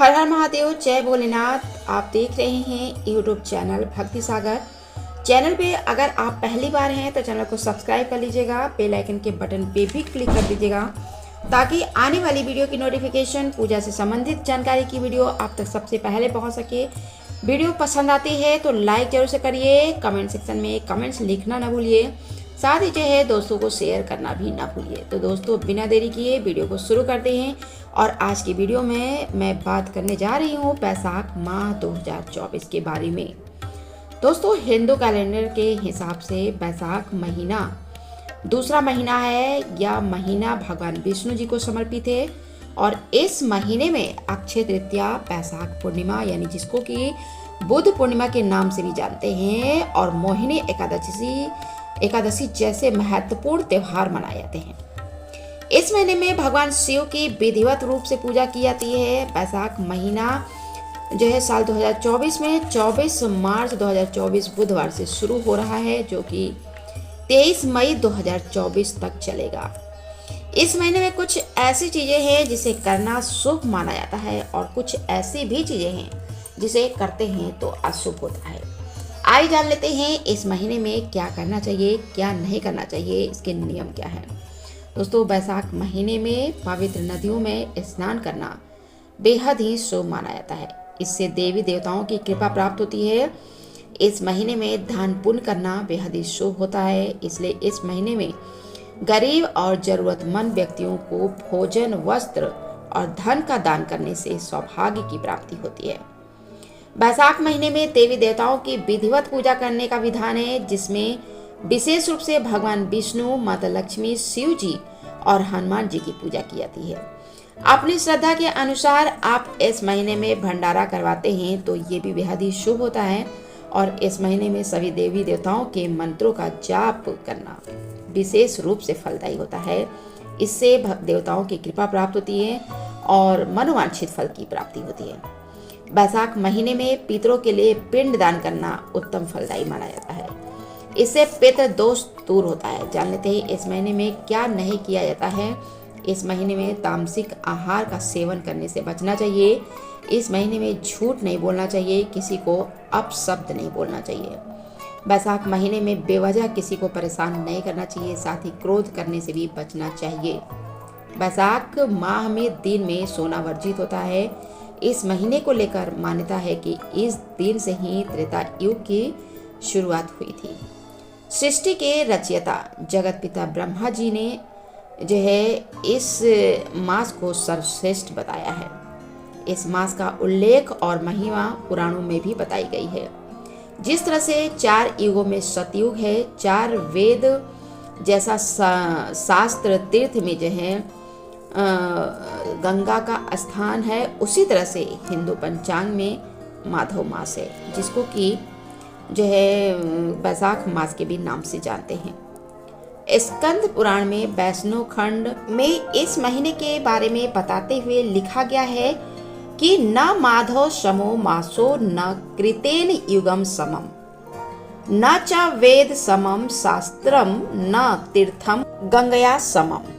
हर हर महादेव, जय भोलेनाथ। आप देख रहे हैं यूट्यूब चैनल भक्ति सागर। चैनल पे अगर आप पहली बार हैं तो चैनल को सब्सक्राइब कर लीजिएगा, बेल आइकन के बटन पे भी क्लिक कर दीजिएगा ताकि आने वाली वीडियो की नोटिफिकेशन, पूजा से संबंधित जानकारी की वीडियो आप तक सबसे पहले पहुंच सके। वीडियो पसंद आती है तो लाइक जरूर से करिए, कमेंट सेक्शन में कमेंट्स लिखना ना भूलिए, साथ ही जो है दोस्तों को शेयर करना भी ना भूलिए। तो दोस्तों बिना देरी किए वीडियो को शुरू करते हैं। और आज की वीडियो में मैं बात करने जा रही हूँ बैसाख माह 2024 के बारे में। दोस्तों हिंदू कैलेंडर के हिसाब से बैसाख महीना दूसरा महीना है। यह महीना भगवान विष्णु जी को समर्पित है और इस महीने में अक्षय तृतीया, बैसाख पूर्णिमा यानी जिसको कि बुद्ध पूर्णिमा के नाम से भी जानते हैं, और मोहिनी एकादशी जैसे महत्वपूर्ण त्योहार मनाए जाते हैं। इस महीने में भगवान शिव की विधिवत रूप से पूजा की जाती है। बैसाख महीना जो है साल 2024 में 24 मार्च 2024 बुधवार से शुरू हो रहा है, जो कि 23 मई 2024 तक चलेगा। इस महीने में कुछ ऐसी चीजें हैं जिसे करना शुभ माना जाता है और कुछ ऐसी भी चीजें हैं जिसे करते हैं तो अशुभ होता है। आइए जान लेते हैं इस महीने में क्या करना चाहिए, क्या नहीं करना चाहिए, इसके नियम क्या है। दोस्तों बैसाख महीने में पवित्र नदियों में स्नान करना बेहद ही शुभ माना जाता है। इससे देवी देवताओं की कृपा प्राप्त होती है। इस महीने में दान पुण्य करना बेहद ही शुभ होता है। इसलिए इस महीने में गरीब और जरूरतमंद व्यक्तियों को भोजन, वस्त्र और धन का दान करने से सौभाग्य की प्राप्ति होती है। बैसाख महीने में देवी देवताओं की विधिवत पूजा करने का विधान है, जिसमें विशेष रूप से भगवान विष्णु, माता लक्ष्मी, शिव जी और हनुमान जी की पूजा की जाती है। अपनी श्रद्धा के अनुसार आप इस महीने में भंडारा करवाते हैं तो ये भी बेहद ही शुभ होता है। और इस महीने में सभी देवी देवताओं के मंत्रों का जाप करना विशेष रूप से फलदायी होता है। इससे देवताओं की कृपा प्राप्त होती है और मनोवांछित फल की प्राप्ति होती है। बैसाख महीने में पितरों के लिए पिंड दान करना उत्तम फलदायी माना जाता है। इससे पितृ दोष दूर होता है। जान लेते हैं इस महीने में क्या नहीं किया जाता है। इस महीने में तामसिक आहार का सेवन करने से बचना चाहिए। इस महीने में झूठ नहीं बोलना चाहिए, किसी को अपशब्द नहीं बोलना चाहिए। बैसाख महीने में बेवजह किसी को परेशान नहीं करना चाहिए, साथ ही क्रोध करने से भी बचना चाहिए। बैसाख माह में दिन में सोना वर्जित होता है। इस महीने को लेकर मान्यता है कि इस दिन से ही त्रेता युग की शुरुआत हुई थी। सृष्टि के रचयिता जगत पिता ब्रह्मा जी ने जो है इस मास को सर्वश्रेष्ठ बताया है। इस मास का उल्लेख और महिमा पुराणों में भी बताई गई है। जिस तरह से 4 युगों में सतयुग है, 4 वेद जैसा शास्त्र तीर्थ में जो है गंगा का स्थान है, उसी तरह से हिंदू पंचांग में माधव मास है, जिसको कि जो है बैसाख मास के भी नाम से जानते हैं। स्कंद पुराण में वैष्णव खंड में इस महीने के बारे में बताते हुए लिखा गया है कि न माधव समो मासो न कृतेन युगम समम न च वेद समम शास्त्रम न तीर्थम गंगया समम।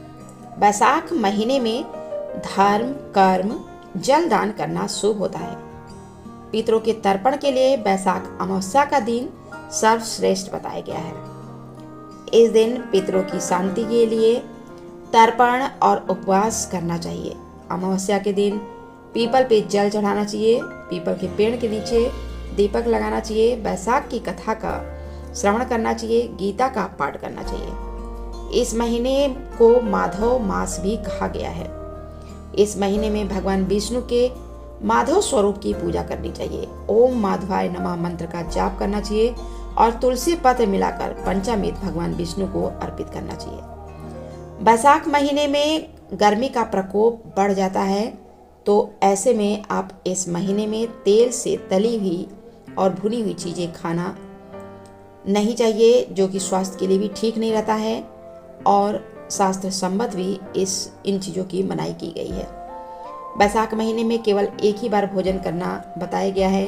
बैसाख महीने में धर्म, कर्म, जल दान करना शुभ होता है। पितरों के तर्पण के लिए बैसाख अमावस्या का दिन सर्वश्रेष्ठ बताया गया है। इस दिन पितरों की शांति के लिए तर्पण और उपवास करना चाहिए। अमावस्या के दिन पीपल पे जल चढ़ाना चाहिए, पीपल के पेड़ के नीचे दीपक लगाना चाहिए, बैसाख की कथा का श्रवण करना चाहिए, गीता का पाठ करना चाहिए। इस महीने को माधव मास भी कहा गया है। इस महीने में भगवान विष्णु के माधव स्वरूप की पूजा करनी चाहिए। ओम माधवाय नमः मंत्र का जाप करना चाहिए और तुलसी पत्र मिलाकर पंचामृत भगवान विष्णु को अर्पित करना चाहिए। बैसाख महीने में गर्मी का प्रकोप बढ़ जाता है, तो ऐसे में आप इस महीने में तेल से तली हुई और भुनी हुई चीज़ें खाना नहीं चाहिए, जो कि स्वास्थ्य के लिए भी ठीक नहीं रहता है और शास्त्र सम्मत भी इन चीज़ों की मनाही की गई है। बैसाख महीने में केवल एक ही बार भोजन करना बताया गया है।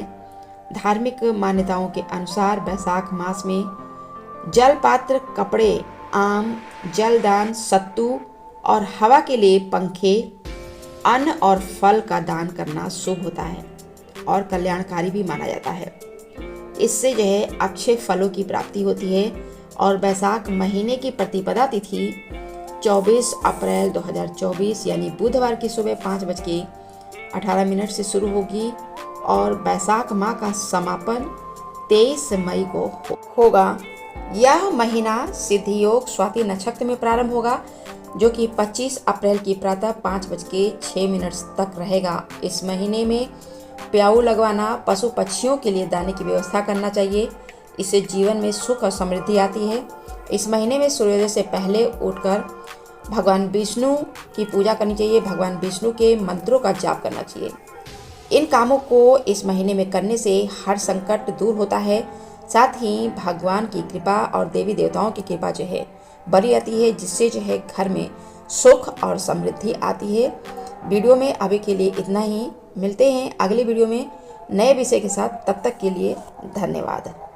धार्मिक मान्यताओं के अनुसार बैसाख मास में जल पात्र, कपड़े, आम, जलदान, सत्तू और हवा के लिए पंखे अन्न और फल का दान करना शुभ होता है और कल्याणकारी भी माना जाता है। इससे जो है अक्षय फलों की प्राप्ति होती है। और वैशाख महीने की प्रतिपदा तिथि 24 अप्रैल 2024 यानी बुधवार की सुबह 5:18 से शुरू होगी और वैशाख माह का समापन 23 मई को होगा। यह महीना सिद्धि योग स्वाति नक्षत्र में प्रारंभ होगा, जो कि 25 अप्रैल की प्रातः 5:06 तक रहेगा। इस महीने में प्याऊ लगवाना, पशु पक्षियों के लिए दाने की व्यवस्था करना चाहिए। इससे जीवन में सुख और समृद्धि आती है। इस महीने में सूर्योदय से पहले उठकर भगवान विष्णु की पूजा करनी चाहिए। भगवान विष्णु के मंत्रों का जाप करना चाहिए। इन कामों को इस महीने में करने से हर संकट दूर होता है। साथ ही भगवान की कृपा और देवी देवताओं की कृपा जो है बनी रहती है, जिससे जो है घर में सुख और समृद्धि आती है। वीडियो में अभी के लिए इतना ही। मिलते हैं अगली वीडियो में नए विषय के साथ। तब तक के लिए धन्यवाद।